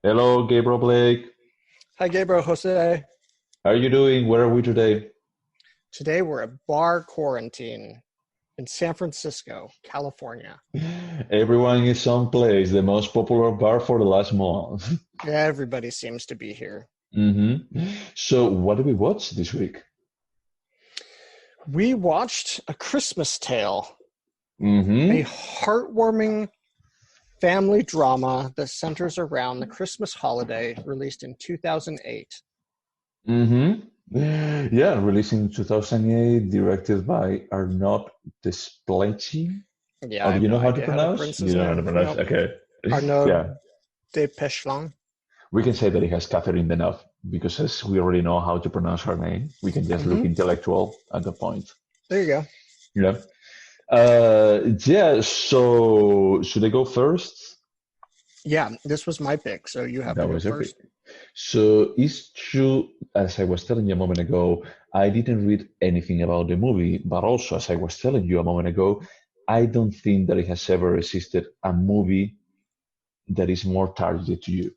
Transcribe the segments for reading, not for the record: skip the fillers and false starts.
Hello, Gabriel Blake. Hi, Gabriel Jose. How are you doing? Where are we today? Today we're at bar quarantine in San Francisco, California. Everyone is someplace, the most popular bar for the last month. Everybody seems to be here. So, what did we watch this week? We watched A Christmas Tale, a Mm-hmm. heartwarming family drama that centers around the Christmas holiday, released in 2008. Mm-hmm. Yeah, released in 2008, directed by Arnaud Desplechin. Yeah, Oh, I do have you no know how to idea how to pronounce? pronounce You his know how to name. pronounce? Nope. Okay. Arnaud Yeah, Desplechin. we can say that it has Catherine Deneuve because as we already know how to pronounce her name, we can just look Hmm. intellectual at the point. There you go. Yeah. Yeah, so should I go first? Yeah, this was my pick, so you have to That go was epic. first. So it's true, as I was telling you a moment ago, I didn't read anything about the movie, but also, as I was telling you a moment ago, I don't think that it has ever existed a movie that is more targeted to you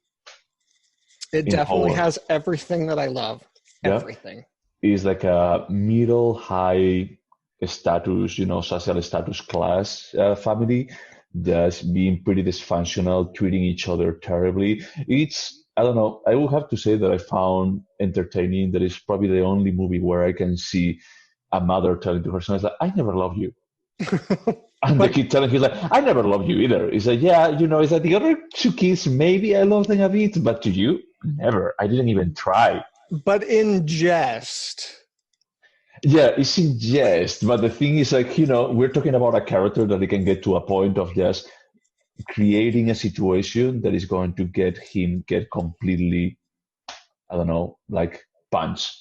It in the whole definitely world. has everything that I love. Yeah, Everything. it's like a middle high status, social status class family that's being pretty dysfunctional, treating each other terribly. I don't know, I will have to say that I found entertaining. That is probably the only movie where I can see a mother telling to her son, it's like, I never loved you. And the but kid telling, he's like, I never loved you either. He's like, yeah, it's like the other two kids, maybe I loved them a bit, but to you, never. I didn't even try. but in jest. Yeah, it's in jest, but the thing is, like, we're talking about a character that he can get to a point of just creating a situation that is going to get completely, I don't know, like punched.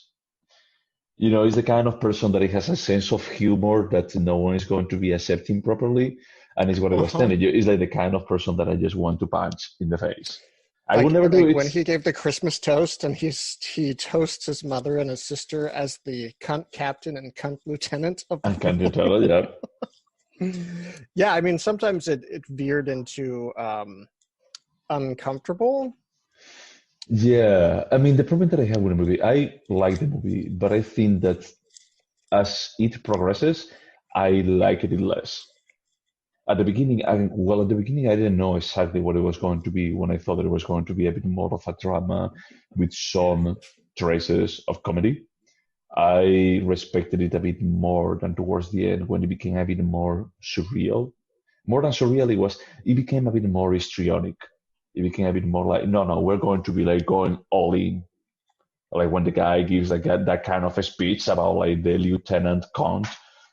He's the kind of person that he has a sense of humor that no one is going to be accepting properly. And it's what I was Uh-huh. telling you. It's like the kind of person that I just want to punch in the face. I will Like never do like it. when he gave the Christmas toast and he toasts his mother and his sister as the cunt captain and cunt lieutenant of the And can you tell? Yeah. family. Yeah, I mean sometimes it veered into uncomfortable. Yeah. I mean, the problem that I have with the movie, I like the movie, but I think that as it progresses, I like it less. At the beginning, I didn't know exactly what it was going to be when I thought that it was going to be a bit more of a drama with some traces of comedy. I respected it a bit more than towards the end when it became a bit more surreal. More than surreal, it became a bit more histrionic. It became a bit more like, no, no, we're going to be like going all in, like when the guy gives like that kind of a speech about like the lieutenant count,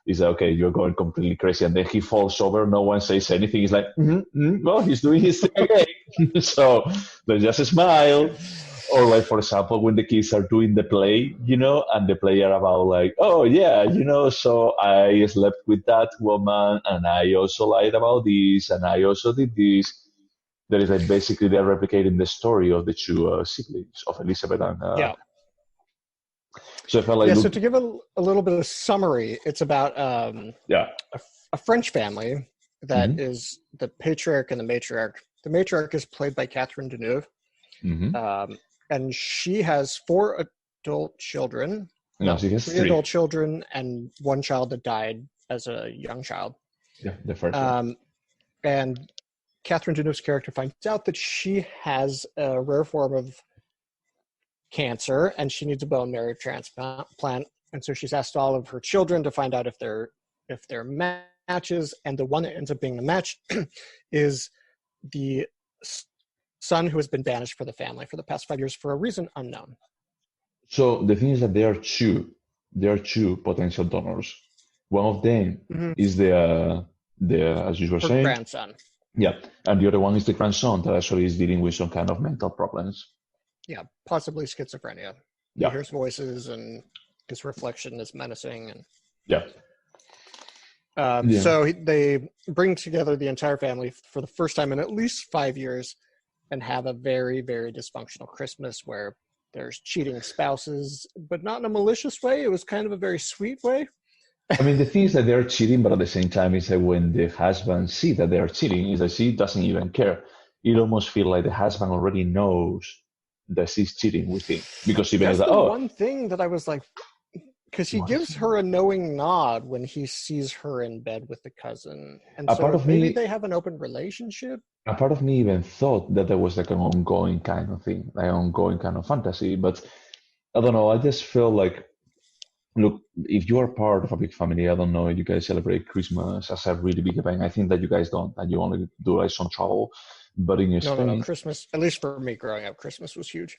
is like, okay, you're going completely crazy, and then he falls over, no one says anything. He's like, well, he's doing his thing again. So they just smile. Or like, for example, when the kids are doing the play, and the play are about like, oh yeah, so I slept with that woman, and I also lied about this, and I also did this. That is like basically they're replicating the story of the two siblings of Elizabeth and Yeah. so I felt like, Yeah, so look, to give a little bit of summary, it's about yeah, a French family that hmm is the patriarch and the matriarch. The matriarch is played by Catherine Deneuve, hmm um, and she has four adult children. no, No, she has three three. adult children and one child that died as a young child. Yeah, the first one. Um, and Catherine Deneuve's character finds out that she has a rare form of cancer and she needs a bone marrow transplant. And so she's asked all of her children to find out if they're matches, and the one that ends up being the match is the son who has been banished for the family for the past 5 years for a reason unknown. So the thing is that there are two potential donors. One of them Mm-hmm. is the as you were Her saying, grandson. yeah, and the other one is the grandson that actually is dealing with some kind of mental problems. Yeah, possibly schizophrenia. He Yeah, hears voices and his reflection is menacing. And yeah, yeah. so they bring together the entire family for the first time in at least 5 years and have a very, very dysfunctional Christmas where there's cheating spouses, but not in a malicious way. It was kind of a very sweet way. I mean, the thing is that they're cheating, but at the same time, it's that when the husband see that they're cheating, is that she doesn't even care. it almost feels like the husband already knows that she's cheating with him because even is That's like, the oh, one thing that I was like, because he what is gives it? her a knowing nod when he sees her in bed with the cousin, and A part so of maybe me, they have an open relationship. a part of me even thought that there was like an ongoing kind of thing, like ongoing kind of fantasy. But I don't know. I just feel like, look, if you are part of a big family, I don't know, you guys celebrate Christmas as a really big event. I think that you guys don't, and you only do like some travel. But in No, no, no. Spain, Christmas, at least for me growing up, Christmas was huge.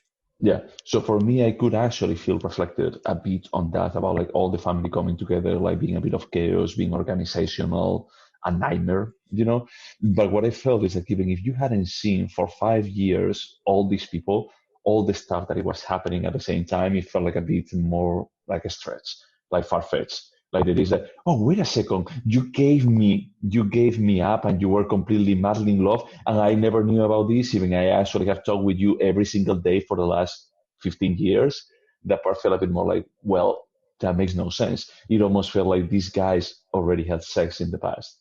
yeah. So for me, I could actually feel reflected a bit on that about like all the family coming together, like being a bit of chaos, being organizational, a nightmare, you know? But what I felt is that even if you hadn't seen for 5 years all these people, all the stuff that it was happening at the same time, it felt like a bit more like a stretch, like far-fetched. Like it is like, oh, wait a second, you gave me up and you were completely madly in love and I never knew about this. Even I actually have talked with you every single day for the last 15 years. That part felt a bit more like, well, that makes no sense. It almost felt like these guys already had sex in the past.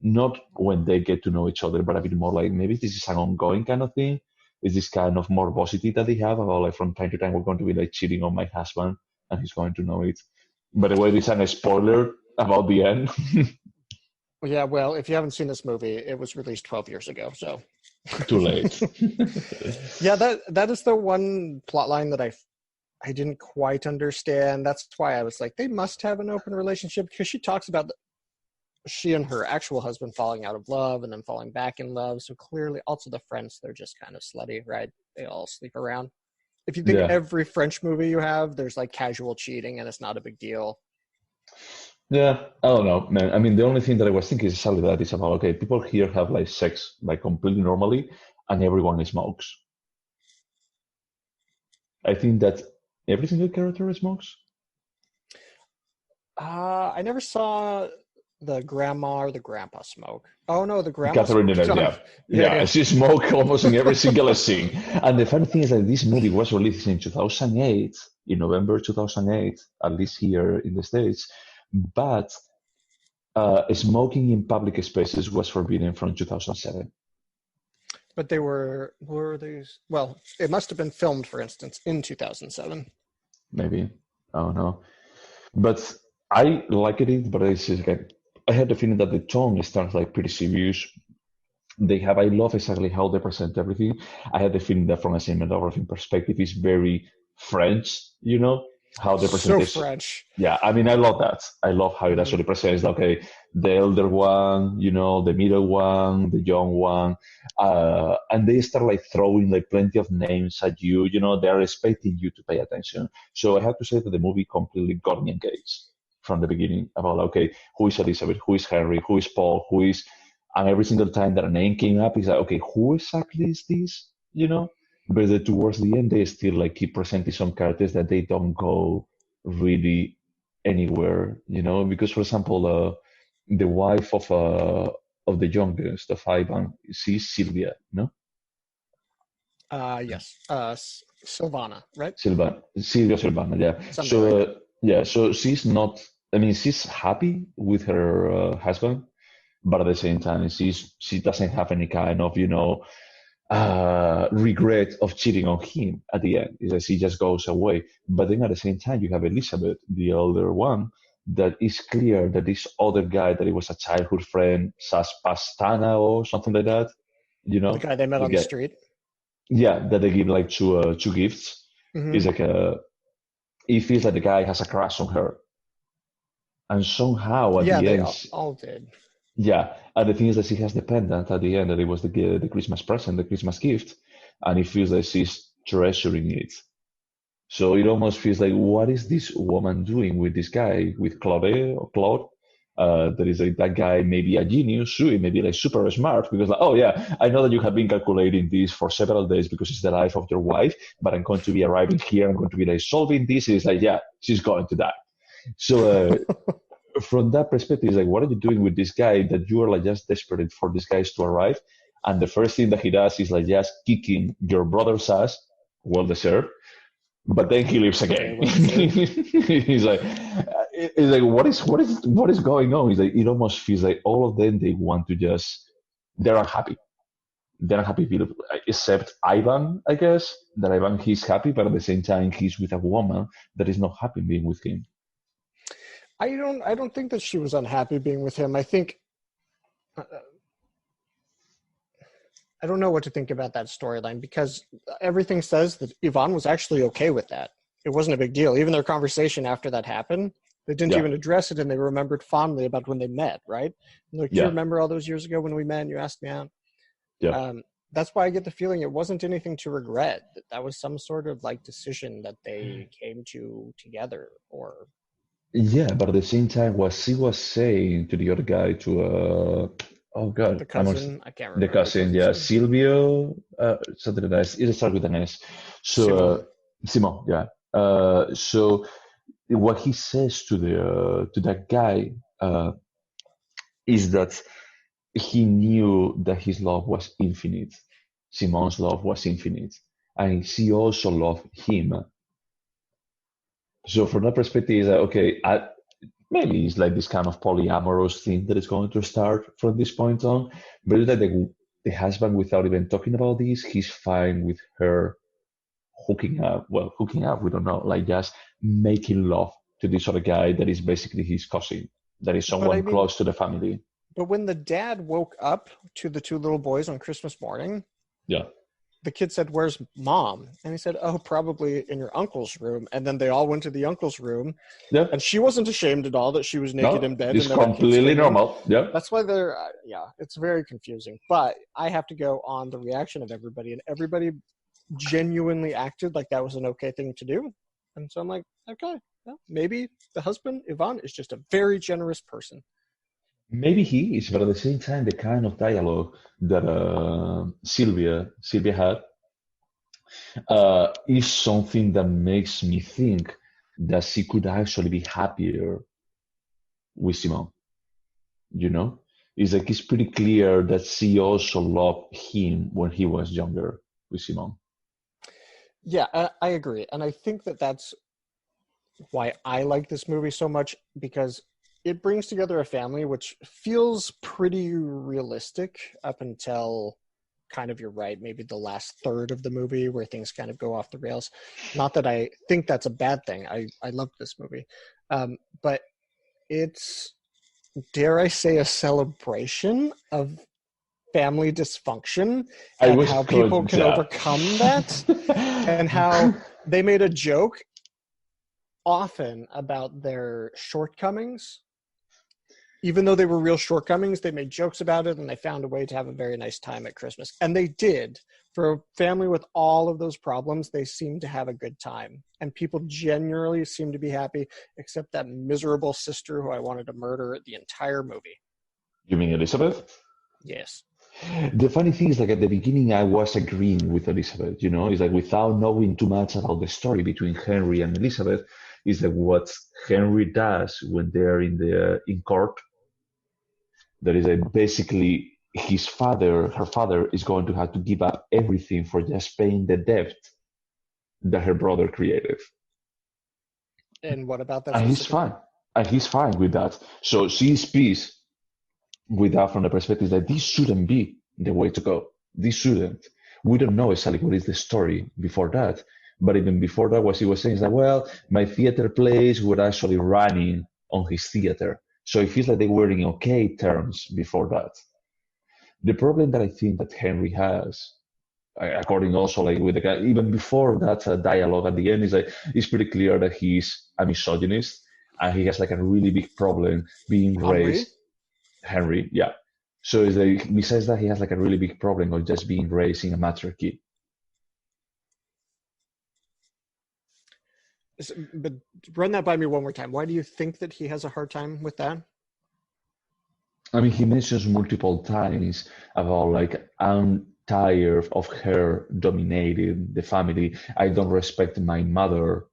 Not when they get to know each other, but a bit more like maybe this is an ongoing kind of thing. Is this kind of morbosity that they have about like from time to time we're going to be like cheating on my husband and he's going to know it. By the way, this is a spoiler about the end. Yeah, well, if you haven't seen this movie, it was released 12 years ago. So, Too late. yeah, that is the one plot line that I didn't quite understand. That's why I was like, they must have an open relationship because she talks about she and her actual husband falling out of love and then falling back in love. So clearly, also the friends, they're just kind of slutty, right? They all sleep around. If you think Yeah. every French movie you have, there's like casual cheating and it's not a big deal. Yeah, I don't know, man. I mean, the only thing that I was thinking is exactly that is about, okay, people here have like sex like completely normally and everyone smokes. I think that every single character smokes. I never saw the grandma or the grandpa smoke. Oh no, the grandma Catherine smoked. Deneuve, John. yeah. Yeah, Yeah, she smoked almost in every single scene. And the funny thing is that this movie was released in 2008, in November 2008, at least here in the States. But smoking in public spaces was forbidden from 2007, but they were these? Well, it must have been filmed, for instance, in 2007. maybe. I don't know. But I liked it, but it's just like, I had the feeling that the tone starts like pretty serious. I love exactly how they present everything. I had the feeling that from a cinematography perspective, it's very French, how they present So this. French. Yeah, I mean, I love that. I love how it Hmm. actually presents, okay, the elder one, the middle one, the young one, and they start like throwing like plenty of names at you. They're expecting you to pay attention. So I have to say that the movie completely got me engaged from the beginning about, okay, who is Elizabeth, who is Henry, who is Paul, who is, and every single time that a name came up, it's like, okay, who exactly is this? But towards the end, they still like keep presenting some characters that they don't go really anywhere, because for example, the wife of the youngest of Ivan, she's Sylvia, no? Yes. Silvana, right? Silvia Silvana, yeah. Something like So that. yeah, so she's not. I mean, she's happy with her husband, but at the same time, she doesn't have any kind of regret of cheating on him at the end. Is that she just goes away. But then at the same time, you have Elizabeth, the elder one, that is clear that this other guy that it was a childhood friend, Saspastana or something like that, The guy they met the on the guy, street. yeah, that they give like two gifts. Hmm. Is like he feels like the guy has a crush on her, and somehow at Yeah, the they end, all did. yeah, and the thing is that she has the pendant at the end that it was the Christmas present, the Christmas gift, and he feels that she's treasuring it. So it almost feels like, what is this woman doing with this guy, with Claude or Claude? That is like that guy, maybe a genius, sure, maybe like super smart, because like, oh yeah, I know that you have been calculating this for several days because it's the life of your wife, but I'm going to be arriving here, I'm going to be like solving this. It's like, yeah, she's going to die. So from that perspective, it's like, what are you doing with this guy that you are like just desperate for these guys to arrive? And the first thing that he does is like just kicking your brother's ass, well deserved, but then he leaves Very again. well deserved. He's like, what is going on? He's like, it almost feels like all of them they want to just, they're unhappy. they're unhappy people, except Ivan, I guess. That Ivan, he's happy, but at the same time, he's with a woman that is not happy being with him. I don't think that she was unhappy being with him. I think I don't know what to think about that storyline because everything says that Yvonne was actually okay with that. It wasn't a big deal. Even their conversation after that happened, they didn't Yeah, even address it, and they remembered fondly about when they met, right? Like, do you yeah, remember all those years ago when we met and you asked me out? yeah. Um, that's why I get the feeling it wasn't anything to regret. That was some sort of like decision that they came to together, or Yeah, but at the same time, what she was saying to the other guy, to oh God, the cousin. I can't the remember the cousin, cousin's yeah, name. Silvio, something like that. It starts with an S. So Simone. Simon, yeah. So what he says to that guy is that he knew that his love was infinite. Simon's love was infinite, and she also loved him. So from that perspective, is that okay? Maybe it's like this kind of polyamorous thing that is going to start from this point on. But it's like the husband, without even talking about this, he's fine with her hooking up. Well, hooking up, we don't know. Like just making love to this other guy that is basically his cousin, that is But I someone mean, close to the family. but when the dad woke up to the two little boys on Christmas morning, Yeah, the kid said, "Where's mom?" And he said, "Oh, probably in your uncle's room." And then they all went to the uncle's room, yeah. and she wasn't ashamed at all that she was naked in No, bed it's and there were kids completely screaming. normal. Yeah. That's why they're, yeah, it's very confusing. But I have to go on the reaction of everybody, and everybody genuinely acted like that was an okay thing to do. And so I'm like, okay, well, maybe the husband, Ivan, is just a very generous person. Maybe he is, but at the same time, the kind of dialogue that Sylvia had is something that makes me think that she could actually be happier with Simon. You know, it's like it's pretty clear that she also loved him when he was younger with Simon. Yeah, I agree. And I think that that's why I like this movie so much because it brings together a family which feels pretty realistic up until kind of, you're right, maybe the last third of the movie where things kind of go off the rails. Not that I think that's a bad thing. I love this movie. But it's, dare I say, a celebration of family dysfunction I and was how people going, can yeah. overcome that, and how they made a joke often about their shortcomings. Even though they were real shortcomings, they made jokes about it and they found a way to have a very nice time at Christmas. And they did. For a family with all of those problems, they seemed to have a good time. And people genuinely seemed to be happy, except that miserable sister who I wanted to murder the entire movie. You mean Elizabeth? Yes. The funny thing is, like at the beginning, I was agreeing with Elizabeth. It's like without knowing too much about the story between Henry and Elizabeth, is like what Henry does when they're in court. That is like basically her father, is going to have to give up everything for just paying the debt that her brother created, And what about that and he's specific? fine, and he's fine with that. So she's peace with that from the perspective that this shouldn't be the way to go. This shouldn't. We don't know exactly what is the story before that. But even before that, what he was saying is that, well, my theater plays were actually running on his theater. So it feels like they were in okay terms before that. The problem that I think that Henry has, according also like with the guy, even before that dialogue at the end, is like it's pretty clear that he's a misogynist and he has like a really big problem being Henri? raised Henry, yeah. So it's like, besides that, he has like a really big problem of just being raised in a matriarchy. But run that by me one more time. Why do you think that he has a hard time with that? I mean, he mentions multiple times about like, I'm tired of her dominating the family. I don't respect my mother.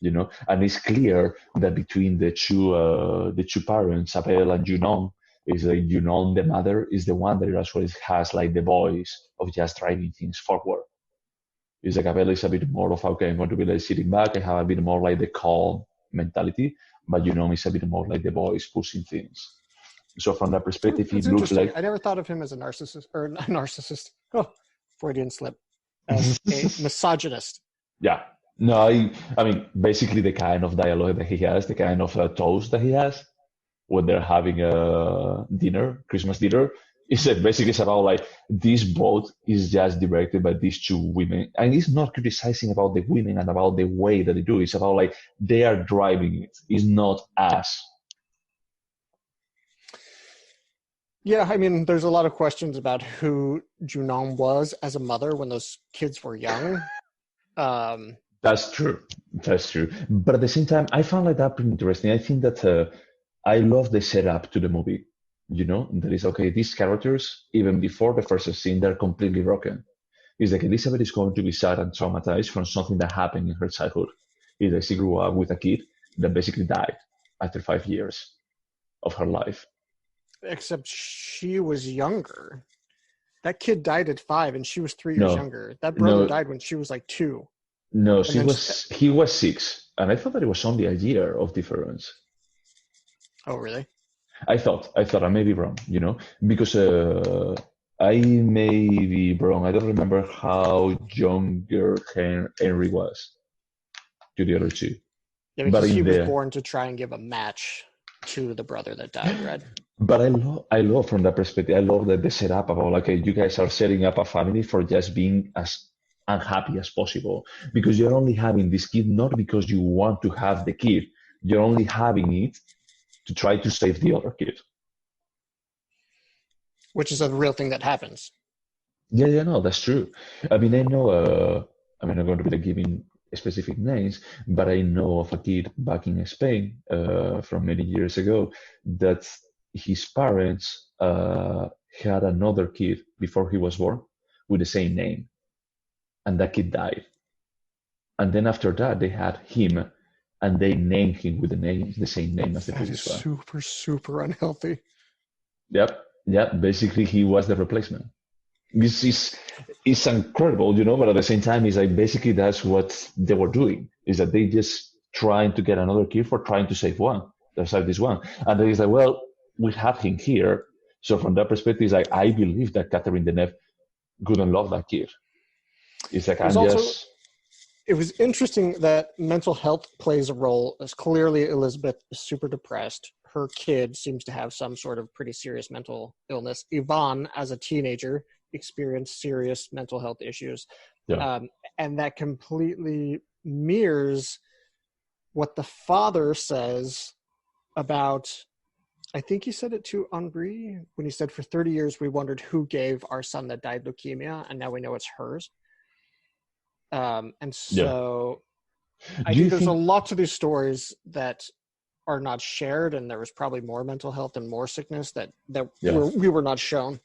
And it's clear that between the two parents, Abel and Junon, is like Junon, the mother, is the one that actually has like the voice of just driving things forward. It's like Abel is a bit more of, okay, I'm going to be like sitting back. I have a bit more like the calm mentality, but is a bit more like the voice pushing things. So from that perspective, he That's looked interesting. like I never thought of him as a narcissist, or a narcissist. Oh, Freudian slip. As a misogynist. yeah. No, I mean, basically the kind of dialogue that he has, the kind of toast that he has when they're having a dinner, Christmas dinner, is basically it's about like this boat is just directed by these two women, and he's not criticizing about the women and about the way that they do. It's about like they are driving it. It's not us. Yeah, I mean, there's a lot of questions about who Junong was as a mother when those kids were young. That's true. That's true. But at the same time, I found like that pretty interesting. I think that I love the setup to the movie. You know, that is okay. These characters, even before the first scene, they're completely broken. It's like Elizabeth is going to be sad and traumatized from something that happened in her childhood. It's like she grew up with a kid that basically died after 5 years of her life. Except she was younger. That kid died at 5, and she was 3 years No, younger. That brother no, died when she was like 2. no. And She then, was he was 6, and I thought that it was only a year of difference. oh, really? I thought I may be wrong, because I may be wrong. I don't remember how younger Henry was to the other two. Yeah, But because he in was there, born to try and give a match to the brother that died, right? but I love from that perspective. I love that they set up about like, you guys are setting up a family for just being as unhappy as possible because you're only having this kid not because you want to have the kid. You're only having it to try to save the other kid. Which is a real thing that happens. Yeah, yeah, no, that's true. I mean, I know, I'm not going to be like giving specific names, but I know of a kid back in Spain from many years ago that his parents had another kid before he was born with the same name, and that kid died. And then after that, they had him, and they named him with the same name as the That is previous one. super, super unhealthy. Yep, yep. Basically, he was the replacement. This is it's incredible, but at the same time, it's like basically that's what they were doing. Is that they just trying to get another kid for trying to save one. They save this one, and then it's like, well, we have him here. So from that perspective, it's like I believe that Catherine Deneuve couldn't love that kid. It's like It was I'm also just it was interesting that mental health plays a role, as clearly Elizabeth is super depressed. Her kid seems to have some sort of pretty serious mental illness. Yvonne, as a teenager, experienced serious mental health issues. yeah, And that completely mirrors what the father says about, I think he said it to Henri when he said, for 30 years, we wondered who gave our son that died leukemia, and now we know it's hers. And yeah. so I Do think you there's a think? lot to these stories that are not shared, and there was probably more mental health and more sickness that Yeah. we were not shown.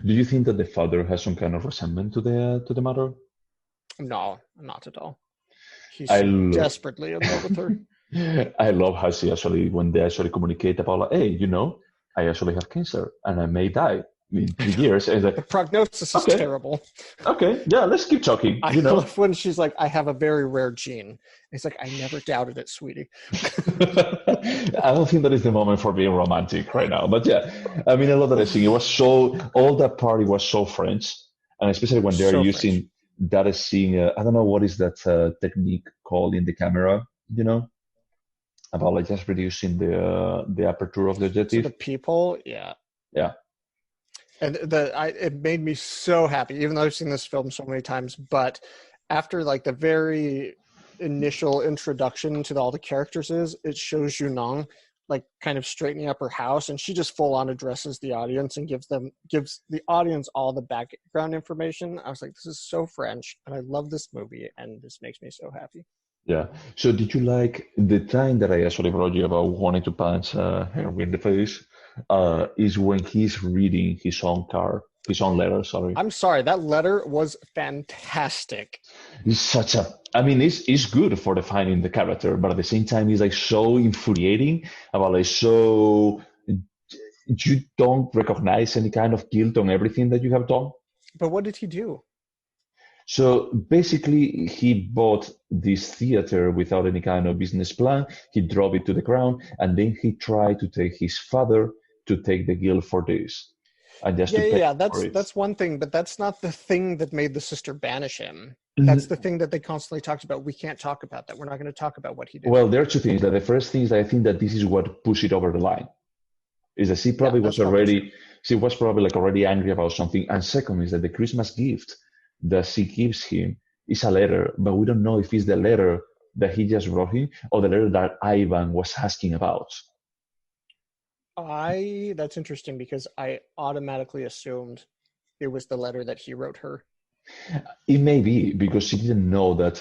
Do you think that the father has some kind of resentment to the matter? No, not at all. I He's love. desperately in love with her. I love how she actually, when they actually communicate about, like, hey, I actually have cancer and I may die in 3 years. And it's The like, prognosis is okay, terrible. okay, yeah, let's keep talking, I love when she's like, I have a very rare gene. It's like, I never doubted it, sweetie. I don't think that is the moment for being romantic right now. But yeah, I mean, I love that scene. It was all that party was so French. And especially when they're So French. using that scene, I don't know what is that technique called in the camera, you know? About like just reducing the aperture of the To the objective. people, yeah. Yeah, And it made me so happy, even though I've seen this film so many times. But after like the very initial introduction to all the characters it shows Yunong like kind of straightening up her house, and she just full on addresses the audience and gives the audience all the background information. I was like, this is so French, and I love this movie, and this makes me so happy. yeah. So did you like the time that I actually brought you about wanting to punch Henry in the face? Is when he's reading his own letter. Sorry, I'm sorry, that letter was fantastic. it's such a. I mean, it's good for defining the character, but at the same time, it's like so infuriating about like so you don't recognize any kind of guilt on everything that you have done. But what did he do? So basically, he bought this theater without any kind of business plan. He drove it to the ground, and then he tried to take his father to take the guilt for this and just Yeah, to yeah, pay yeah. for it. That's one thing, but that's not the thing that made the sister banish him. That's the Mm, thing that they constantly talked about. We can't talk about that. We're not going to talk about what he did to well, her. there are two things. That the first thing is that I think that this is what pushed it over the line. Is that Yeah, that's probably true. she was probably like already angry about something. And second is that the Christmas gift that she gives him is a letter, but we don't know if it's the letter that he just wrote him or the letter that Ivan was asking about. That's interesting because I automatically assumed it was the letter that he wrote her. It may be because she didn't know that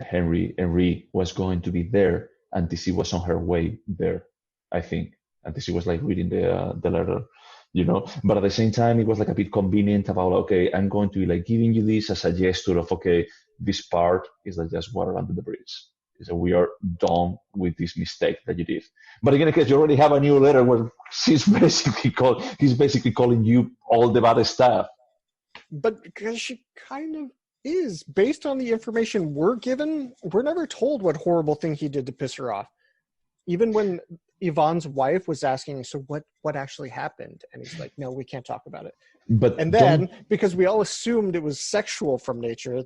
Henry was going to be there until she was on her way there, I think, until she was like reading the letter, you know. But at the same time, it was like a bit convenient about okay, I'm going to be like giving you this as a gesture of okay, this part is like just water under the bridge. So we are done with this mistake that you did. But again, because you already have a new letter where he's basically calling you all the bad stuff. But because she kind of is, based on the information we're given, we're never told what horrible thing he did to piss her off. Even when Yvonne's wife was asking, so what actually happened? And he's like, no, we can't talk about it. And But then, don't because we all assumed it was sexual from nature,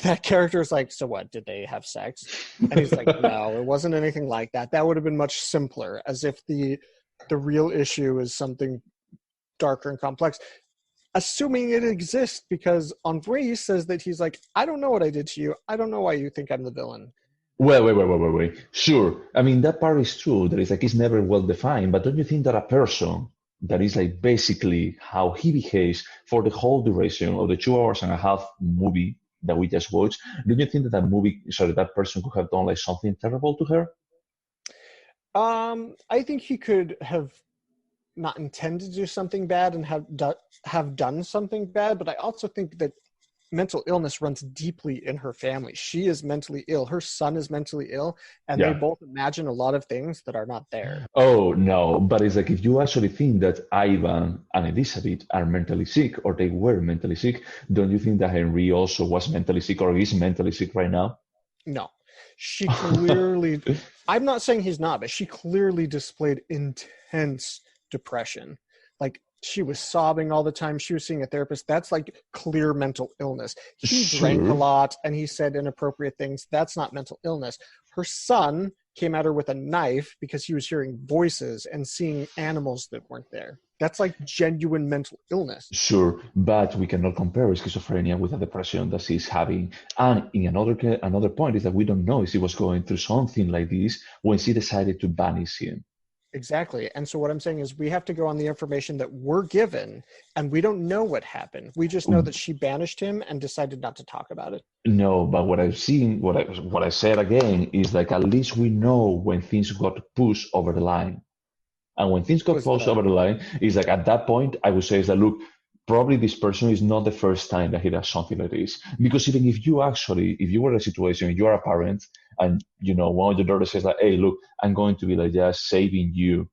that character is like, so what, did they have sex? And he's like, no, it wasn't anything like that. That would have been much simpler, as if the real issue is something darker and complex. Assuming it exists, because Henri says that he's like, I don't know what I did to you. I don't know why you think I'm the villain. Wait. Sure. I mean, that part is true. That is like it's never well defined. But don't you think that a person that is like basically how he behaves for the whole duration of the 2 hours and a half movie that we just watched, don't you think that that person could have done like something terrible to her? I think he could have not intended to do something bad and have done something bad, but I also think that mental illness runs deeply in her family. She is mentally ill. Her son is mentally ill, and they Yeah. both imagine a lot of things that are not there. Oh no, but it's like if you actually think that Ivan and Elizabeth are mentally sick or they were mentally sick, don't you think that Henry also was mentally sick or is mentally sick right now? No, she clearly, I'm not saying he's not, but she clearly displayed intense depression. Like, she was sobbing all the time. She was seeing a therapist. That's like clear mental illness. He drank a Sure. lot and he said inappropriate things. That's not mental illness. Her son came at her with a knife because he was hearing voices and seeing animals that weren't there. That's like genuine mental illness. Sure, but we cannot compare schizophrenia with a depression that she's having. And in another point is that we don't know if she was going through something like this when she decided to banish him. Exactly. And so what I'm saying is we have to go on the information that we're given, and we don't know what happened. We just know that she banished him and decided not to talk about it. No, but what I've seen, what I said again is like at least we know when things got pushed over the line. And when things got Was pushed the over the line, it's like at that point, I would say is that look, probably this person is not the first time that he does something like this. Because even if you were in a situation, you are a parent, and you know one of your daughters says like, hey, look, I'm going to be like just saving you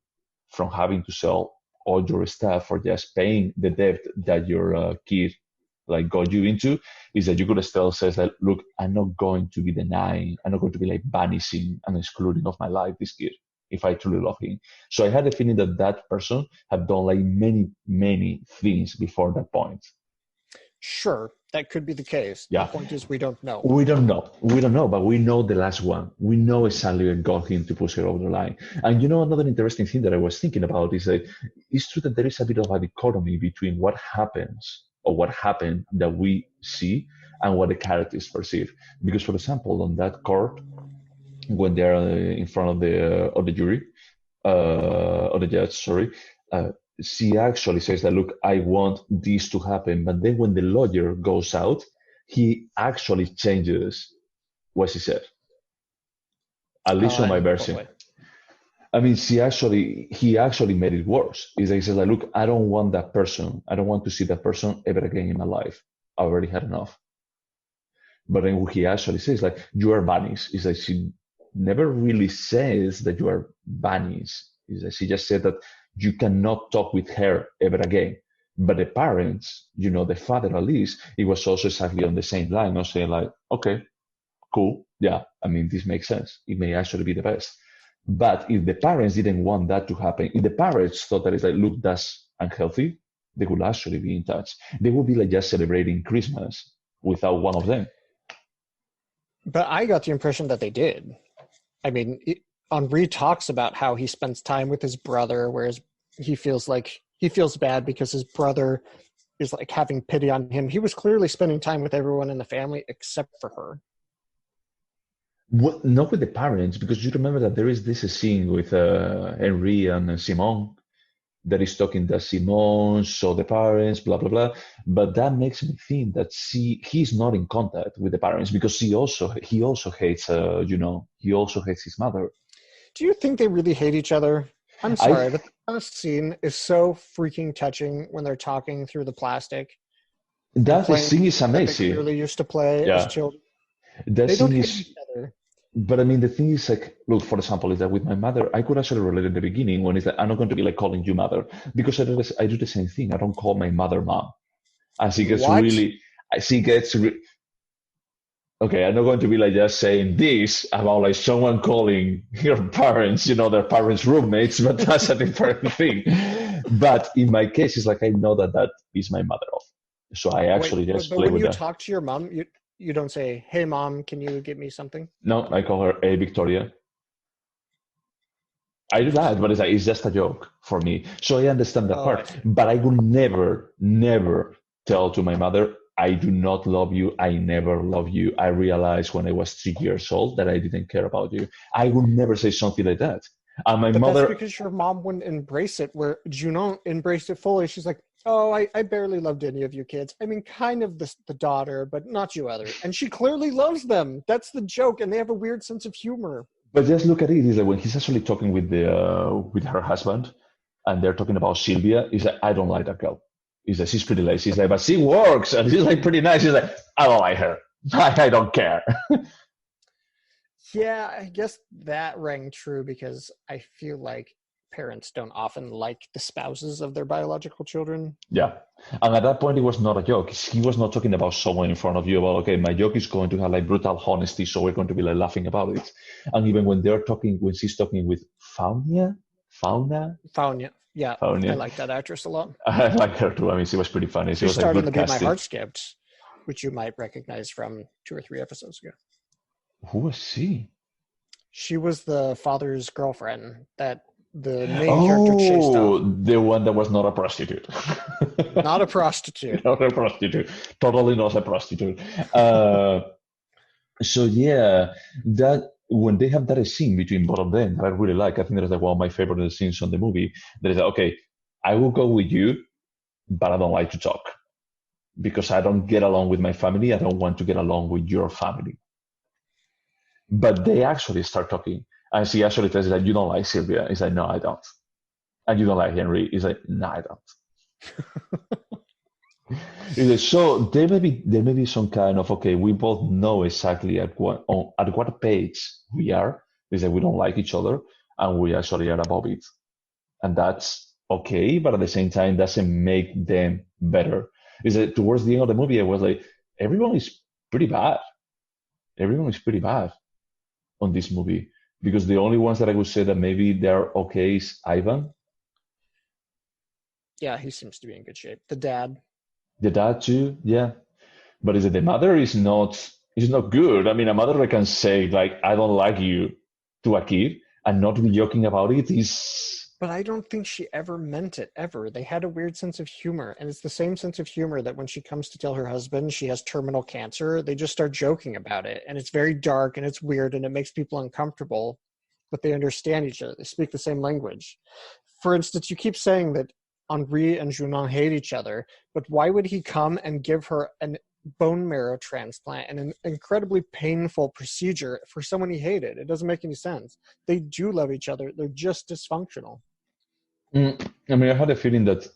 from having to sell all your stuff or just paying the debt that your kid like got you into, is that you could still say that look, I'm not going to be denying, I'm not going to be like banishing and excluding of my life this kid if I truly love him. So I had a feeling that that person had done like many things before that point. Sure, that could be the case. The Yeah, point is we don't know. we don't know, but we know the last one. We know exactly what got him to push her over the line. And you know, another interesting thing that I was thinking about is that it's true that there is a bit of a dichotomy between what happens or what happened that we see and what the characters perceive. Because, for example, on that court, when they're in front of the jury, or the judge, sorry, uh, she actually says that, look, I want this to happen. But then when the lawyer goes out, he actually changes what she said, at least on my In what version. way? I mean, he actually made it worse. Is that he says like, look, I don't want that person. I don't want to see that person ever again in my life. I already had enough. But then he actually says like, you are banished. Is like she never really says that you are banished. Is that she just said that you cannot talk with her ever again. But the parents, you know, the father at least, it was also exactly on the same line, not saying like, okay, cool, yeah, I mean, this makes sense. It may actually be the best. But if the parents didn't want that to happen, if the parents thought that it's like, look, that's unhealthy, they would actually be in touch. They would be like just celebrating Christmas without one of them. But I got the impression that they did. I mean, Henri talks about how he spends time with his brother, whereas he feels bad because his brother is like having pity on him. He was clearly spending time with everyone in the family except for her. What, not with the parents, because you remember that there is this scene with Henri and Simone that is talking that Simone saw the parents, blah blah blah. But that makes me think that he's not in contact with the parents because he also hates he also hates his mother. Do you think they really hate each other? I'm I sorry, the first scene is so freaking touching when they're talking through the plastic and that the playing scene is that they amazing. clearly used to play as Yeah, children. that They don't scene hate is. each other. But I mean, the thing is, like, look, for example, is that with my mother, I could actually relate in the beginning when it's like, I'm not going to be like calling you mother because I do the same thing. I don't call my mother mom. And What? she gets, okay, I'm not going to be like just saying this about like someone calling your parents, their parents' roommates, but that's a different thing. But in my case, it's like, I know that that is my mother off. So I Wait, actually but, just but play when with you that. talk to your mom, you don't say, "Hey, mom, can you get me something?" No, I call her a Victoria. I do that, but it's just a joke for me. So I understand that Oh, I part. see. But I will never, never tell to my mother, I do not love you. I never love you. I realized when I was 3 years old that I didn't care about you. I will never say something like that. And my But that's mother, because your mom wouldn't embrace it, where Junon embraced it fully. She's like, "Oh, I barely loved any of you kids. I mean, kind of the daughter, but not you other." And she clearly loves them. That's the joke, and they have a weird sense of humor. but just look at it. Is like when he's actually talking with her husband, and they're talking about Sylvia. He's like, I don't like that girl. He's like, she's pretty lazy. He's like, but she works, and she's like pretty nice. He's like, I don't like her. I don't care. Yeah, I guess that rang true because I feel like parents don't often like the spouses of their biological children. Yeah. And at that point, it was not a joke. He was not talking about someone in front of you about, okay, my joke is going to have like brutal honesty, so we're going to be like laughing about it. And even when she's talking with Faunia, yeah, I Faunia, like that actress a lot. I like her too. I mean, she was pretty funny. She She was like starred in The good Beat My casting. Heart Skipped, which you might recognize from 2 or 3 episodes ago. Who was she? She was the father's girlfriend that the main character chased off. Oh, the one that was not a prostitute. Not a prostitute. Not a prostitute. Totally not a prostitute. Uh, So yeah, that when they have that scene between both of them that I really like, I think that is like one of my favorite scenes on the movie. That is like, okay, I will go with you, but I don't like to talk because I don't get along with my family. I don't want to get along with your family. But they actually start talking, and she actually tells that you don't like Sylvia. He's like, no, I don't. And you don't like Henry. He's like, no, I don't. So there may be some kind of okay. We both know exactly at what page we are. Is that we don't like each other and we actually are above it, and that's okay. But at the same time, doesn't make them better. Is that towards the end of the movie, I was like, everyone is pretty bad. Everyone is pretty bad on this movie because the only ones that I would say that maybe they're okay is Ivan, Yeah, he seems to be in good shape. The dad. the dad too, yeah. But is it the mother is not good. I mean, a mother that can say like, "I don't like you" to a kid and not be joking about it is But I don't think she ever meant it, ever. They had a weird sense of humor. And it's the same sense of humor that when she comes to tell her husband she has terminal cancer, they just start joking about it. And it's very dark and it's weird and it makes people uncomfortable, but they understand each other. They speak the same language. For instance, you keep saying that Henri and Junon hate each other, but why would he come and give her an bone marrow transplant and an incredibly painful procedure for someone he hated? It doesn't make any sense. They do love each other. They're just dysfunctional. I mean, I had a feeling that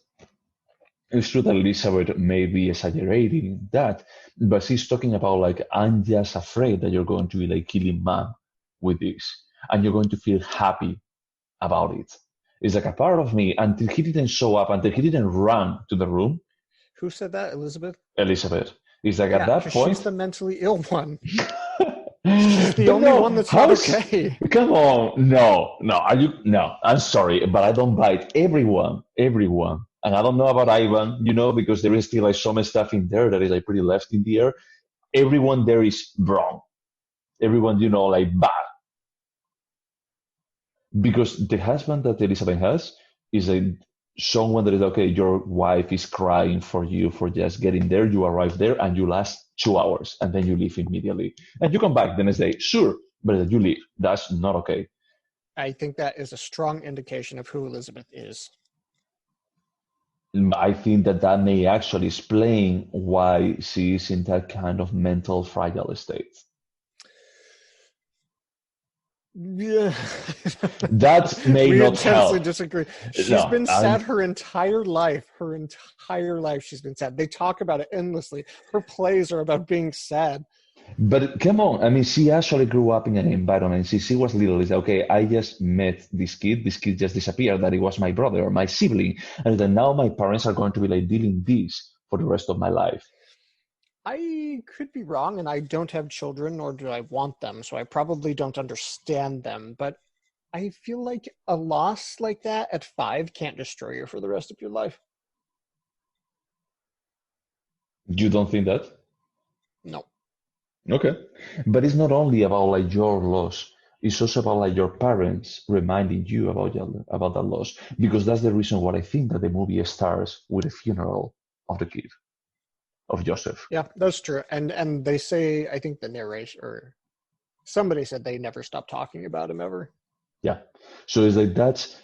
it's true that Elizabeth may be exaggerating that, but she's talking about like, I'm just afraid that you're going to be like killing man with this, and you're going to feel happy about it. It's like a part of me until he didn't show up, until he didn't run to the room. Who said that, Elizabeth? Elizabeth. It's like at Yeah, that because she's point, the mentally ill one. She's the But only no, one that's not how's okay. come on? No, no, are you no, I'm sorry, but I don't buy it. Everyone. And I don't know about Ivan, because there is still like some stuff in there that is like pretty left in the air. Everyone there is wrong. Everyone, like bad. Because the husband that Elizabeth has is someone that is okay, your wife is crying for you for just getting there. You arrive there and you last 2 hours and then you leave immediately. And you come back the next day, sure, but you leave. That's not okay. I think that is a strong indication of who Elizabeth is. I think that may actually explain why she is in that kind of mental fragile state. Yeah. That may We not intensely help. disagree. She's No, been sad her entire life. Her entire life she's been sad. They talk about it endlessly. Her plays are about being sad. but come on, I mean, she actually grew up in an environment. She was little. It's like, okay, I just met this kid. This kid just disappeared. That it was my brother or my sibling, and then now my parents are going to be like dealing this for the rest of my life. I could be wrong, and I don't have children, nor do I want them, so I probably don't understand them. But I feel like a loss like that at 5 can't destroy you for the rest of your life. You don't think that? No. Okay, but it's not only about like your loss. It's also about like your parents reminding you about that loss, because that's the reason why I think that the movie starts with a funeral of the kid of Joseph. Yeah, that's true. And they say, I think the narration or somebody said they never stopped talking about him ever. Yeah. So it's like that's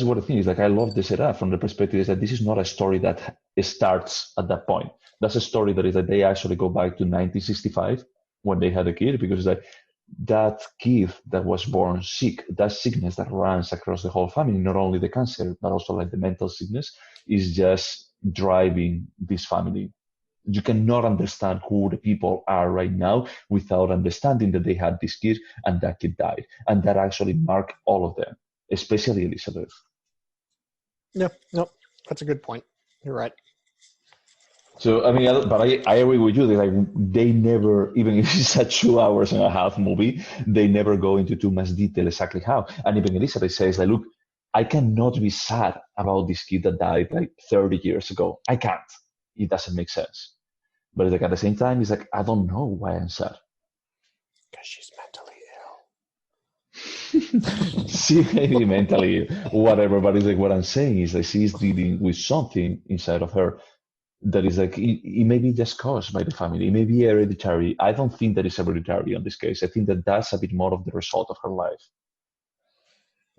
what the thing is. Like I love the setup from the perspective is that this is not a story that starts at that point. That's a story that is that they actually go back to 1965 when they had a kid, because like that kid that was born sick, that sickness that runs across the whole family, not only the cancer but also like the mental sickness, is just driving this family. You cannot understand who the people are right now without understanding that they had this kid and that kid died. And that actually marked all of them, especially Elizabeth. Yeah, no, that's a good point. You're right. So, I mean, but I agree with you. They never, even if it's a 2 hours and a half movie, they never go into too much detail exactly how. And even Elizabeth says, like, look, I cannot be sad about this kid that died like 30 years ago. I can't. It doesn't make sense. But like at the same time, it's like, I don't know why I'm sad. Because she's mentally She may be mentally whatever, but it's like what I'm saying is like she's dealing with something inside of her that is like it may be just caused by the family. It may be hereditary. I don't think that it's hereditary in this case. I think that that's a bit more of the result of her life.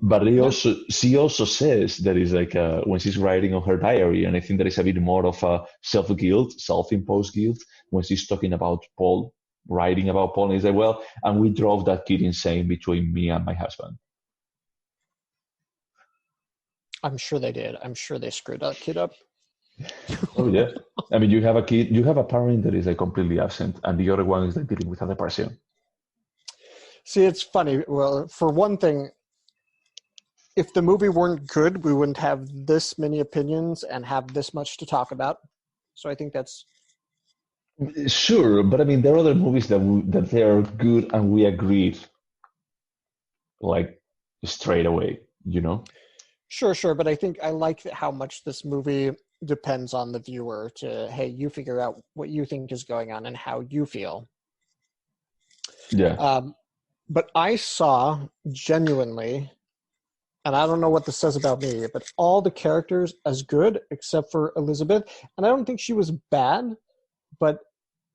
But ill. Yeah. she also says that is like when she's writing on her diary, and I think that is a bit more of a self guilt, self imposed guilt when she's talking about Paul, writing about Paul, and he's like, well, and we drove that kid insane between me and my husband. I'm sure they did. I'm sure they screwed that kid up. Oh yeah. I mean, you have a kid, you have a parent that is like completely absent, and the other one is like dealing with a depression. See, it's funny. Well, for one thing, if the movie weren't good, we wouldn't have this many opinions and have this much to talk about. So I think that's Sure, but I mean, there are other movies that they are good, and we agreed like straight away. sure. But I think I like how much this movie depends on the viewer to, hey, you figure out what you think is going on and how you feel. Yeah. Um, but I saw genuinely, and I don't know what this says about me, but all the characters as good except for Elizabeth. And I don't think she was bad, but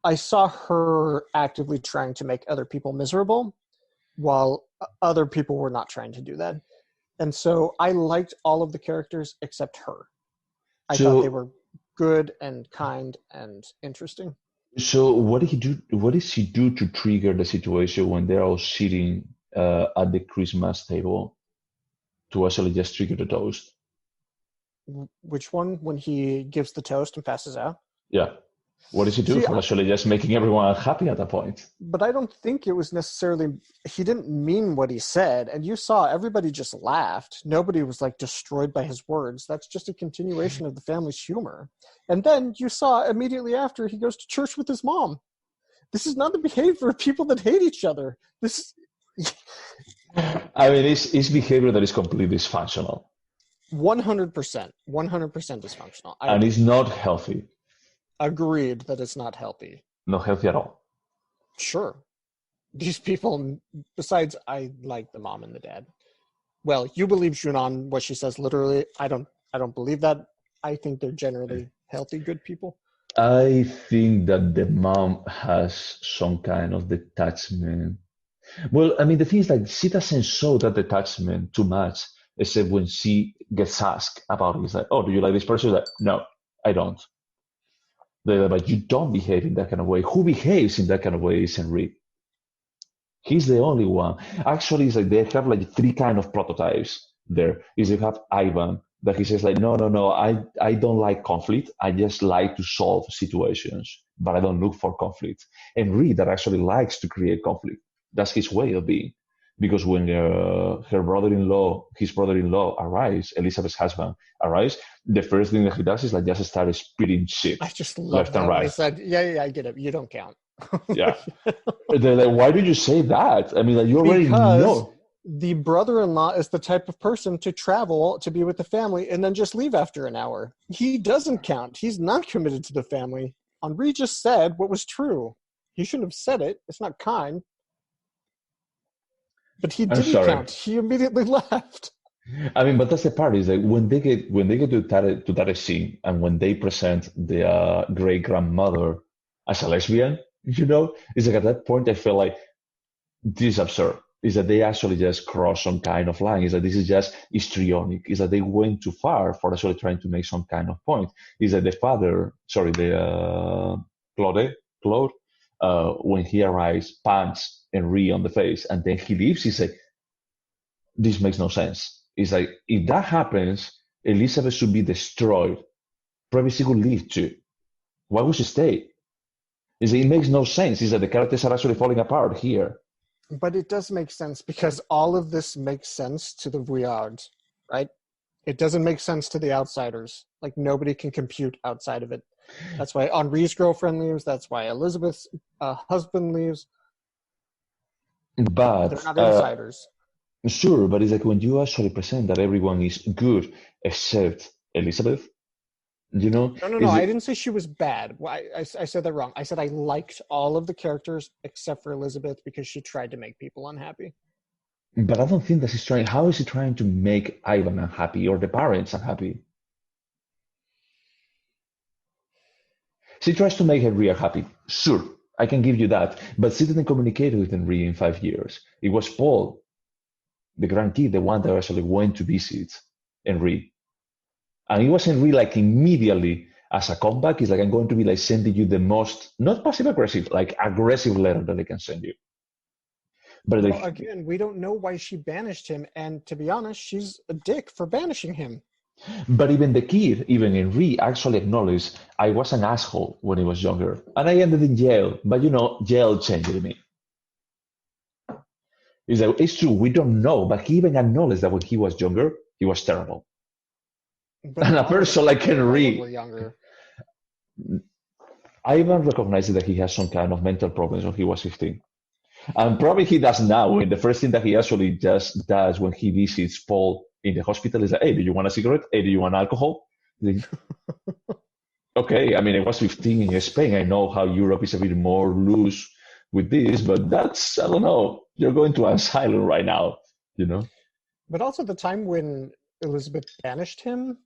I saw her actively trying to make other people miserable while other people were not trying to do that. And so I liked all of the characters except her. I thought they So, were good and kind and interesting. so what did he do? What does he do to trigger the situation when they're all sitting at the Christmas table to actually just trigger the toast? Which one? When he gives the toast and passes out? Yeah. What does he do See, for actually just making everyone happy at that point? but I don't think it was necessarily, he didn't mean what he said. And you saw everybody just laughed. Nobody was like destroyed by his words. That's just a continuation of the family's humor. And then you saw immediately after he goes to church with his mom. This is not the behavior of people that hate each other. This is I mean, it's behavior that is completely dysfunctional 100%, 100% dysfunctional. I and it's not healthy. agreed that it's not healthy. Not healthy at all. Sure. These people, besides, I like the mom and the dad. Well, you believe Junon, what she says literally. I don't believe that. I think they're generally healthy, good people. I think that the mom has some kind of detachment. Well, I mean, the thing is, like, she doesn't show that detachment too much, except when she gets asked about it. It's like, oh, do you like this person? She's like, no, I don't. They're like, but you don't behave in that kind of way. Who behaves in that kind of way is Henry. He's the only one. Actually, it's like they have like three kind of prototypes there. Is you have Ivan that he says like, no, I don't like conflict. I just like to solve situations, but I don't look for conflict. And Reed that actually likes to create conflict. That's his way of being. Because when his brother-in-law arrives, Elizabeth's husband arrives, the first thing that he does is like just start spitting shit I just love left and that when he right. said, yeah, I get it. You don't count. Yeah. They're like, why did you say that? I mean, like, you already Because know. the brother-in-law is the type of person to travel to be with the family and then just leave after an hour. He doesn't count. He's not committed to the family. Henri just said what was true. He shouldn't have said it. It's not kind. But he I'm didn't sorry. count. He immediately left. I mean, but that's the part is like when they get to that scene and when they present the great grandmother as a lesbian, it's like at that point I feel like this is absurd. Is that they actually just cross some kind of line? Is that this is just histrionic? Is that they went too far for actually trying to make some kind of point? Is that the father, sorry, the Claude, when he arrives, pants Henri on the face, and then he leaves. He's like, this makes no sense. It's like if that happens, Elizabeth should be destroyed. Probably she would leave too. Why would she stay? It's like, it makes no sense. Is that the characters are actually falling apart here? But it does make sense because all of this makes sense to the Vuillards, right? It doesn't make sense to the outsiders. Like nobody can compute outside of it. That's why Henri's girlfriend leaves. That's why Elizabeth's husband leaves. They're But not insiders. sure, but it's like when you actually present that everyone is good except Elizabeth, No. is I it? didn't say she was bad. I said that wrong. I said I liked all of the characters except for Elizabeth because she tried to make people unhappy. But I don't think that he's trying. How is he trying to make Ivan unhappy or the parents unhappy? She tries to make Henry happy. Sure, I can give you that. But she didn't communicate with Henry in 5 years. It was Paul, the grandkid, the one that actually went to visit Henry. And it was Henry like immediately as a comeback. It's like, I'm going to be like sending you the most, not passive aggressive, like aggressive letter that I can send you. But Well, like, again, we don't know why she banished him, and to be honest, she's a dick for banishing him. but even the kid, even Henry, actually acknowledged I was an asshole when I was younger, and I ended in jail. But jail changed me. It's true, we don't know, but he even acknowledged that when he was younger, he was terrible. But And a all of person us like were Henry, younger. Ivan recognizes that he has some kind of mental problems when he was 15. And probably he does now. And the first thing that he actually just does when he visits Paul in the hospital is like, hey, do you want a cigarette? Hey, do you want alcohol? Like, okay, I mean, I was 15 in Spain. I know how Europe is a bit more loose with this, but I don't know. You're going to asylum right now, you know? But also, the time when Elizabeth banished him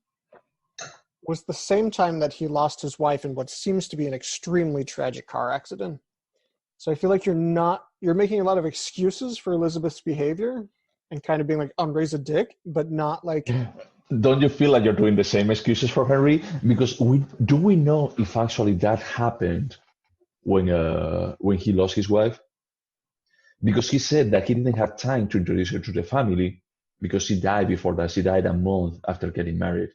was the same time that he lost his wife in what seems to be an extremely tragic car accident. So I feel like you're making a lot of excuses for Elizabeth's behavior and kind of being like, Andre's a dick, but not like, Don't you feel like you're doing the same excuses for Henry? Because we know if actually that happened when he lost his wife? Because he said that he didn't have time to introduce her to the family because she died before that. She died a month after getting married.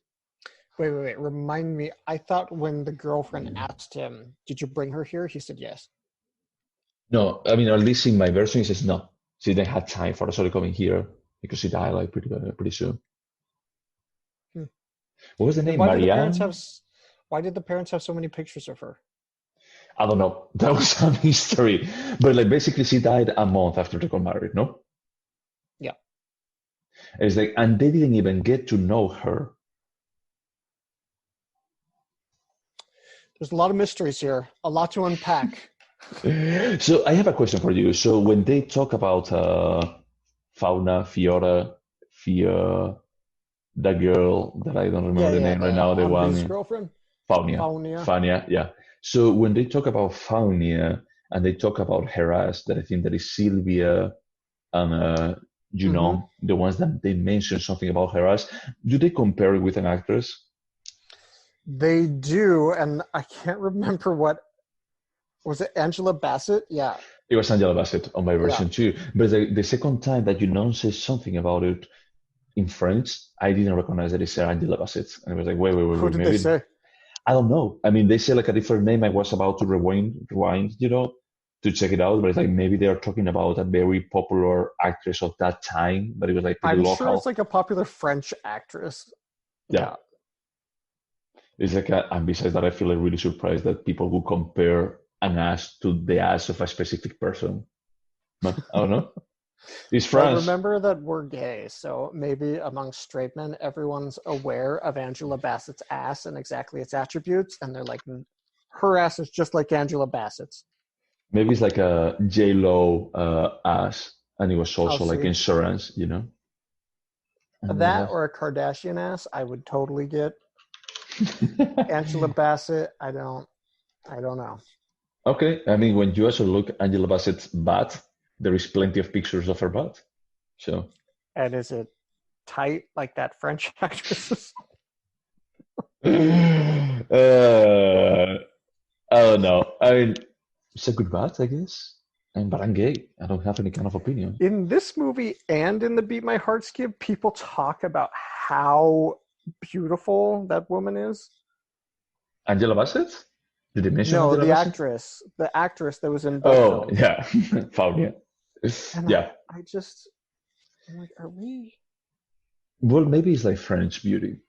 wait, remind me. I thought when the girlfriend asked him, did you bring her here? He said yes. No, I mean, at least in my version, he says no. She didn't have time for actually coming here because she died like pretty soon. Hmm. What was the Then name? Marianne? why did the parents have so many pictures of her? I don't know. That was a mystery. But like basically she died a month after they got married, no? Yeah. It's like, and they didn't even get to know her. There's a lot of mysteries here, a lot to unpack. So I have a question for you. So when they talk about Fauna, Fiora, Fia, that girl that I don't remember Yeah, the yeah, name right the now, the his one girlfriend, Faunia. Faunia. Faunia, yeah. So when they talk about Faunia and they talk about Heras, that I think that is Sylvia and Hmm. Junon, the ones that they mention something about Heras, do they compare it with an actress? They do, and I can't remember what was it. Angela Bassett? Yeah, It was Angela Bassett on my yeah. version too. But the second time that Junon says something about it in French, I didn't recognize that it's Angela Bassett. And I was like, Who wait, did they maybe say? I don't know. I mean, they say like a different name. I was about to rewind, to check it out, but it's like maybe they are talking about a very popular actress of that time, but it was like pretty I'm sure it's local. like a popular French actress. Yeah, Yeah. it's like, and besides that, I feel like really surprised that people would compare an ass to the ass of a specific person. But I don't know. It's Well, France. remember that we're gay, so maybe among straight men, everyone's aware of Angela Bassett's ass and exactly its attributes, and they're like, her ass is just like Angela Bassett's. Maybe it's like a J Lo ass, and it was I'll also like see. insurance. That And or a Kardashian ass, I would totally get. Angela what Bassett, I don't know. Okay, I mean, when you also look Angela Bassett's butt, there is plenty of pictures of her butt. So, And is it tight like that French actress? I don't know. I mean, it's a good butt, I guess. But I'm gay. I don't have any kind of opinion. In this movie and in the Beat My Heart Skip, people talk about how beautiful that woman is. Angela Bassett? Did they mention No, Angela Bassett? the actress that was in both Oh, films. yeah. Found it. And Yeah. I'm like, are we? Well, maybe it's like French beauty.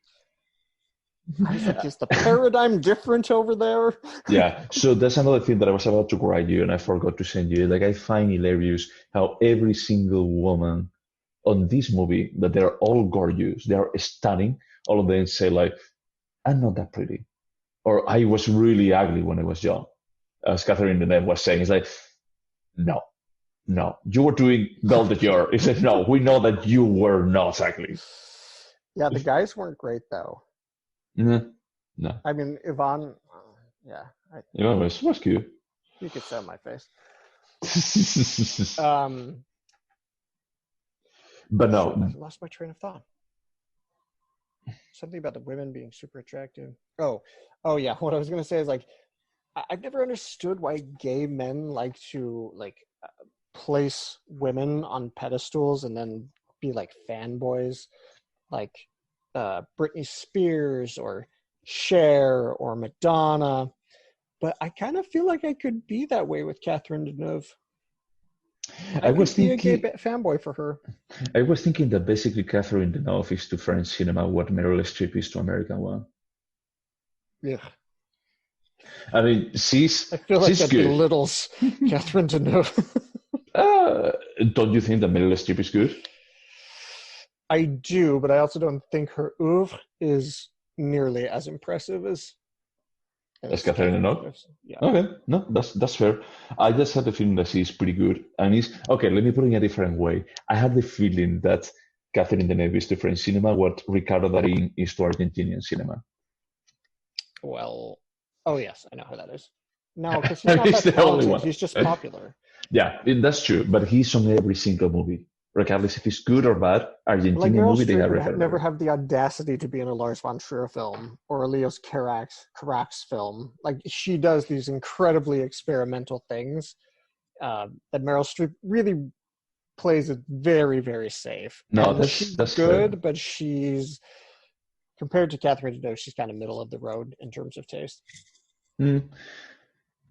I was like, is the paradigm different over there? Yeah, so that's another thing that I was about to write you and I forgot to send you. Like, I find hilarious how every single woman on this movie, that they're all gorgeous, they are stunning. All of them say like, "I'm not that pretty," or "I was really ugly when I was young." As Catherine Deneuve was saying, it's like, no, no, you were doing Belvedere. He said, no, we know that you were not ugly. Yeah, the guys weren't great though. No, no, I mean, Yvonne, yeah, it was cute. you could set my face. But Um, shoot, I no, lost my train of thought. Something about the women being super attractive. Oh yeah. What I was gonna say is like, I've never understood why gay men like to place women on pedestals and then be like fanboys, like Britney Spears or Cher or Madonna. But I kind of feel like I could be that way with Catherine Deneuve. I I was could be a gay thinking, fanboy for her. I was thinking that basically Catherine Deneuve is to French cinema what Meryl Streep is to American one. Yeah, I mean, I feel like she's that good. belittles Catherine Deneuve. Uh, don't you think that Meryl Streep is good? I do, but I also don't think her oeuvre is nearly as impressive As as Catherine Catherine Deneuve? Deneuve's. Yeah. Okay, no, that's fair. I just had the feeling that she's pretty good, and it's okay. Let me put it in a different way. I had the feeling that Catherine Deneuve is to French cinema what Ricardo Darín is to Argentinian cinema. Well, oh yes, I know who that is. No, because he's And not he's that the only talented. one. He's just popular. Yeah, that's true. But he's on every single movie, regardless if it's good or bad. Like Argentinian Meryl movie, they Streep have would never referred. have the audacity to be in a Lars von Trier film or a Leos Carax film. Like she does these incredibly experimental things that Meryl Streep really plays it very, very safe. No, And that's she's that's fair. good, but she's compared to Catherine Deneuve, she's kind of middle of the road in terms of taste. Mm,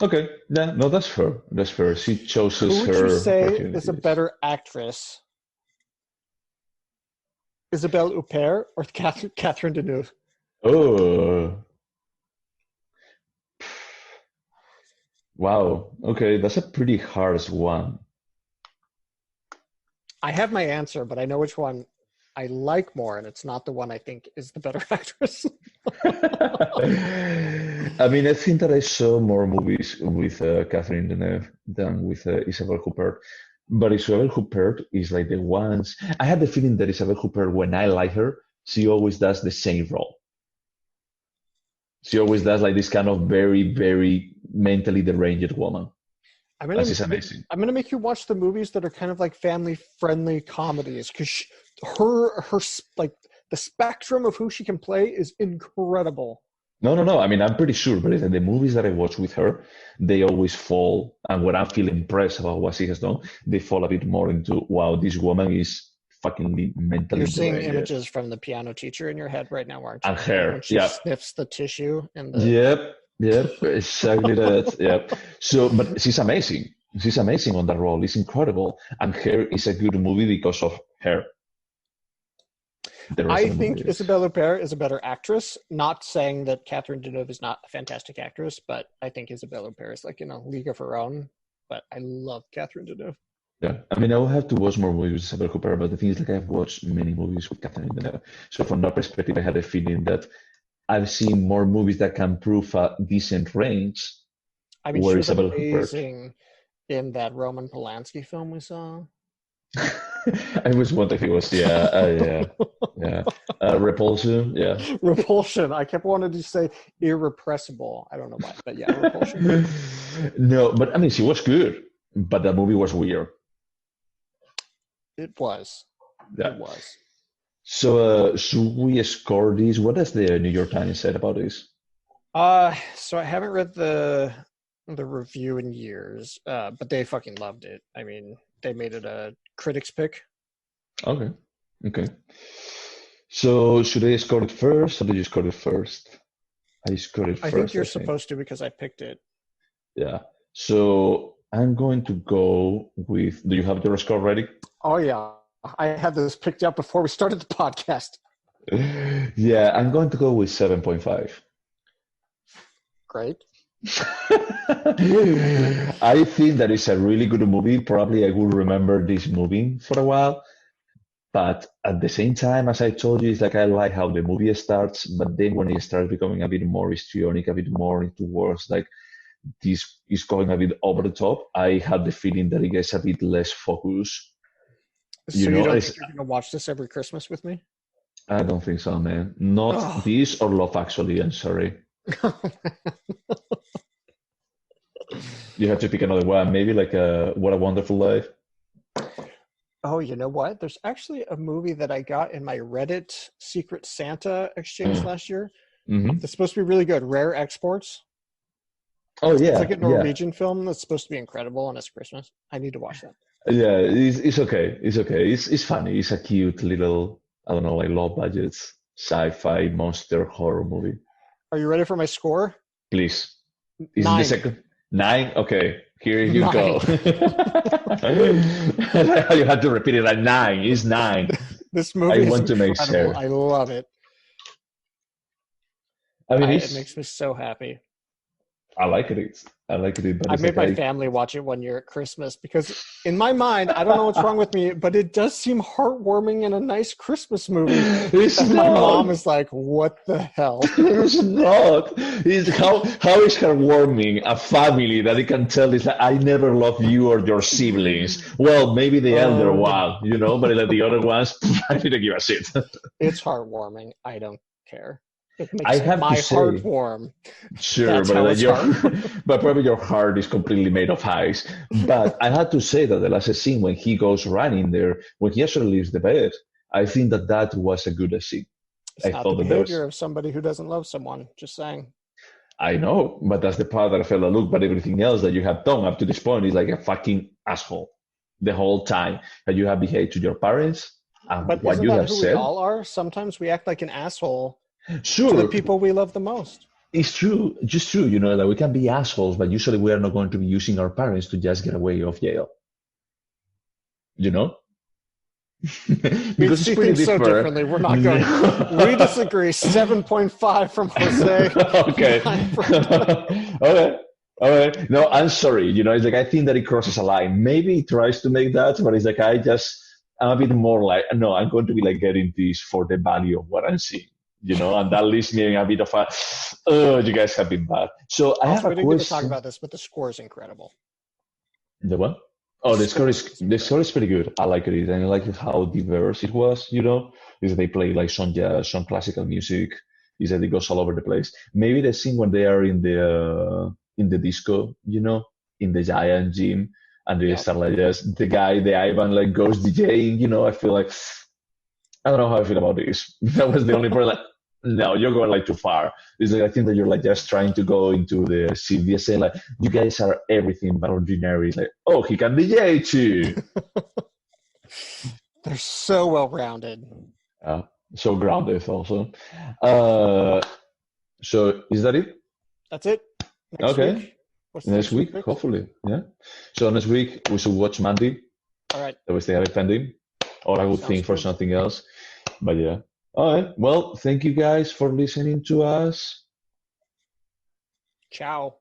okay, yeah, no, that's fair. That's fair. She Who chooses would you her say is a opportunities. better actress, Isabelle Huppert or Catherine Deneuve? Oh, Wow. Okay, that's a pretty harsh one. I have my answer, but I know which one I like more, and it's not the one I think is the better actress. I mean, I think that I saw more movies with Catherine Deneuve than with Isabel Huppert. But Isabel Huppert is like the ones. I had the feeling that Isabel Huppert, when I like her, she always does the same role. She always does like this kind of very, very mentally deranged woman. I'm And gonna she's amazing. I'm gonna make you watch the movies that are kind of like family friendly comedies because her like the spectrum of who she can play is incredible. No, no, no. I mean, I'm pretty sure, but the movies that I watch with her, they always fall. And when I feel impressed about what she has done, they fall a bit more into, wow, this woman is fucking mentally You're seeing deranged. images from the piano teacher in your head right now, aren't And you? Like when her, she yeah, sniffs the tissue and the yep, yep, exactly that. Yep. So, but she's amazing. She's amazing on that role. It's incredible. And Her is a good movie because of her. The rest I of the movie think is. Isabelle Huppert is a better actress. Not saying that Catherine Deneuve is not a fantastic actress, but I think Isabelle Huppert is like in a league of her own. But I love Catherine Deneuve. Yeah, I mean, I will have to watch more movies with Isabel Cooper, but the thing is, like, I've watched many movies with Catherine Deneuve. So from that perspective, I had a feeling that I've seen more movies that can prove a decent range, I mean, she where was Isabel Huppert. amazing in that Roman Polanski film we saw. I was wondering if it was, yeah, yeah, yeah. Repulsion, yeah. Repulsion. I kept wanting to say irrepressible. I don't know why, but yeah, Repulsion. No, but I mean, she was good, but that movie was weird. It was. It Yeah. was. So, should we score this? What does the New York Times said about this? So I haven't read the review in years, but they fucking loved it. I mean, they made it a critics pick. Okay, okay. So, should I score it first, or did you score it first? I scored it I think first, you're I think. supposed to because I picked it. Yeah. So I'm going to go with. Do you have your score ready? Oh yeah, I had this picked out before we started the podcast. Yeah, I'm going to go with 7.5. Great. I think that it's a really good movie. Probably I will remember this movie for a while. But at the same time, as I told you, it's like I like how the movie starts, but then when it starts becoming a bit more histrionic, a bit more towards like this is going a bit over the top, I had the feeling that it gets a bit less focus. You So you know, don't it's, think you're going to watch this every Christmas with me? I don't think so, man. Not Oh. this or Love Actually. I'm sorry. You have to pick another one. Maybe like What a Wonderful Life. Oh, you know what? There's actually a movie that I got in my Reddit Secret Santa exchange last year Mm-hmm. that's supposed to be really good. Rare Exports. Oh It's like yeah, a yeah, Norwegian film that's supposed to be incredible and it's Christmas. I need to watch that. yeah. It's okay. It's okay. It's funny. It's a cute little, I don't know, like low budget sci-fi monster horror movie. Are you ready for my score? Please. Is it the 9. second? Nine? Okay, here you 9. go. You had to repeat it like nine. It's nine. This I movie is want to make incredible. sure. I love it. I mean, It it's. makes me so happy. I like it. I like it, but I it's made like my I. family watch it one year at Christmas because in my mind, I don't know what's wrong with me, but it does seem heartwarming and a nice Christmas movie. It's And my mom not. is like, what the hell? It's not. It's how is heartwarming a family that they can tell is like I never love you or your siblings. Well, maybe the elder Oh, one, but like the other ones, I didn't give a shit. it's heartwarming. I don't care. It I makes have to my heart say, warm. sure, That's but how like it's your, heart. but probably your heart is completely made of ice. But I had to say that the last scene when he goes running there, when he actually leaves the bed, I think that that was a good scene. It's I not the thought that there behavior was. of somebody who doesn't love someone. Just saying. I know, but that's the part that I felt like, look, but everything else that you have done up to this point is like a fucking asshole the whole time. That you have behaved to your parents and But what isn't you that have who we said. all are? Sometimes we act like an asshole to the Sure, people we love the most. it's true, just true, that we can be assholes, but usually we are not going to be using our parents to just get away of jail, you know? We Because it's see pretty things so different. differently. We're not going. We disagree. 7.5 from Jose. Okay. 9 from. Okay. All right. No, I'm sorry. It's like I think that it crosses a line. Maybe it tries to make that, but it's like I'm a bit more like, no, I'm going to be like getting this for the value of what I'm seeing, and that leaves me in a bit of a, oh, you guys have been bad. So I have Also, a we didn't get to talk question. about this, but the score is incredible. The what? The Oh, score is the score incredible. is pretty good. I like it, and I like how diverse it was. Is they play like some jazz, some classical music. Is that it goes all over the place. Maybe the scene when they are in the disco, in the giant gym, and they Yep. start like just the Ivan like goes DJing. I feel like I don't know how I feel about this. That was the only part. Like, no, you're going like too far. It's like I think that you're like just trying to go into the CBSA. Like you guys are everything but ordinary. Like oh, he can DJ too. They're so well rounded. Uh, so grounded also. Uh, so is that it? That's it. Next Okay. week. What's the Next next week week, picks? hopefully. Yeah. So next week we should watch Mandy. All right. That was the other pending. Or I would Sounds think for good. something else. But yeah. All right. Well, thank you guys for listening to us. Ciao.